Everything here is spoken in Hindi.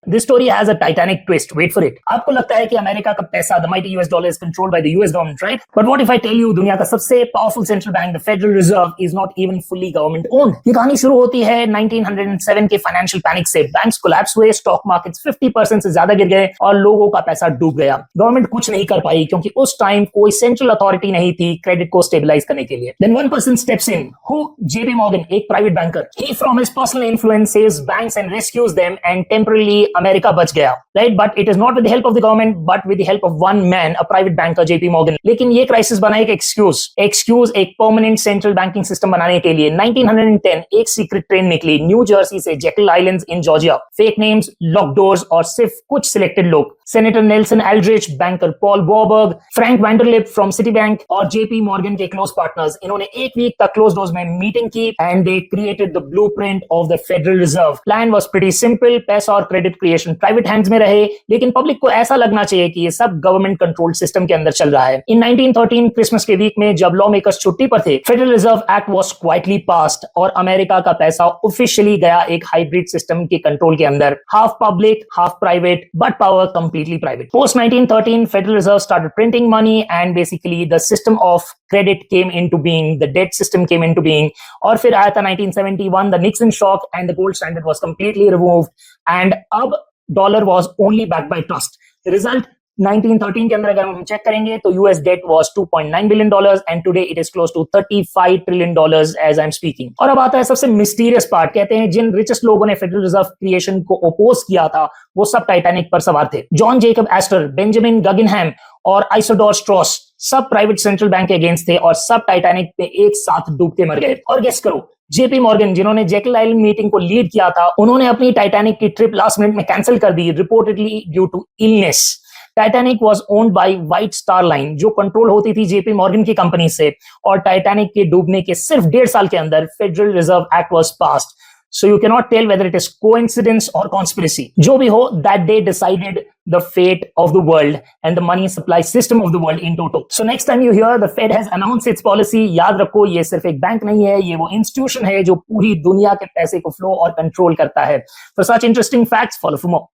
This story has a titanic twist. Wait for it. आपको लगता है कि अमेरिका का पैसा, the mighty US dollar, is controlled by the US government, right? But what if I tell you दुनिया का सबसे powerful central bank, the Federal Reserve, is not even fully government owned? ये कहानी शुरू होती है 1907 के फाइनेंशियल पैनिक से। बैंक्स कोलैप्स हुए, स्टॉक मार्केट्स 50% से ज्यादा गिर गए और लोगों का पैसा डूब गया। गवर्नमेंट कुछ नहीं कर पाई क्योंकि उस टाइम कोई सेंट्रल अथॉरिटी नहीं थी क्रेडिट को स्टेबलाइज करने के लिए। Then one person steps in, who? JP Morgan, एक private banker. He from his personal influence saves banks and rescues them, and temporarily America बच गया, right? But it is not with the help of the government, but with the help of one man, a private banker, JP Morgan. लेकिन ये क्राइसिस बना एक एक्सक्यूज एक परमानेंट सेंट्रल बैंकिंग सिस्टम बनाने के लिए। 1910 एक सीक्रेट ट्रेन निकली न्यू जर्सी से Jekyll islands in Georgia. Fake names, lock doors और सिर्फ कुछ सिलेक्टेड लोग। Senator Nelson Aldrich, banker Paul Warburg, Frank Vanderlip from City Bank और जेपी मॉर्गन के क्लोज पार्टनर्स। इन्होंने एक वीक तक क्लोज डोर्स में मीटिंग की and they created the blueprint of the Federal Reserve. Plan was pretty simple, पैसा और क्रेडिट क्रिएशन प्राइवेट हैंड्स में रहे, लेकिन पब्लिक को ऐसा लगना चाहिए कि ये सब गवर्नमेंट कंट्रोल्ड सिस्टम के अंदर चल रहा है। इन 1913 क्रिसमस के वीक में जब लॉ मेकर्स छुट्टी पर थे, federal reserve act was quietly passed और अमेरिका का पैसा ऑफिशियली गया एक हाइब्रिड सिस्टम के कंट्रोल के अंदर, half public half private, but power completely private. Post 1913 Federal Reserve started printing money and basically the system of credit came into being, the debt system came into being. और फिर आया था 1971 the Nixon shock and the gold standard was completely removed and अब dollar was only backed by trust. Result 1913 के अंदर अगर हम चेक करेंगे तो US debt was 2.9 billion dollars and today it is close to 35 trillion dollars as I am speaking. और अब आता है सबसे मिस्टीरियस पार्ट। कहते हैं जिन रिचेस्ट लोगों ने फेडरल रिजर्व क्रिएशन को ओपोज किया था वो सब टाइटैनिक पर सवार थे। John Jacob Astor, Benjamin Guggenheim और आइसोडोर स्ट्रॉस सब प्राइवेट सेंट्रल बैंक के अगेंस्ट थे और सब टाइटैनिक पे एक साथ डूब के मर गए। और गेस करो, जेपी मॉर्गन जिन्होंने जेकल आइलैंड मीटिंग को लीड किया था, उन्होंने अपनी टाइटैनिक की ट्रिप लास्ट मिनट में कैंसिल कर दी, reportedly due to illness. Titanic was owned by White Star Line जो कंट्रोल होती थी जेपी मॉर्गन की कंपनी से, और टाइटैनिक के डूबने के सिर्फ 1.5 साल के अंदर federal reserve act was passed. So you cannot tell whether it is coincidence or conspiracy. जो भी हो, that day decided the fate of the world and the money supply system of the world in total. So next time you hear the Fed has announced its policy, याद रखो ये सिर्फ एक बैंक नहीं है, ये वो इंस्टीट्यूशन है जो पूरी दुनिया के पैसे को फ्लो और कंट्रोल करता है। For such interesting facts, follow for more.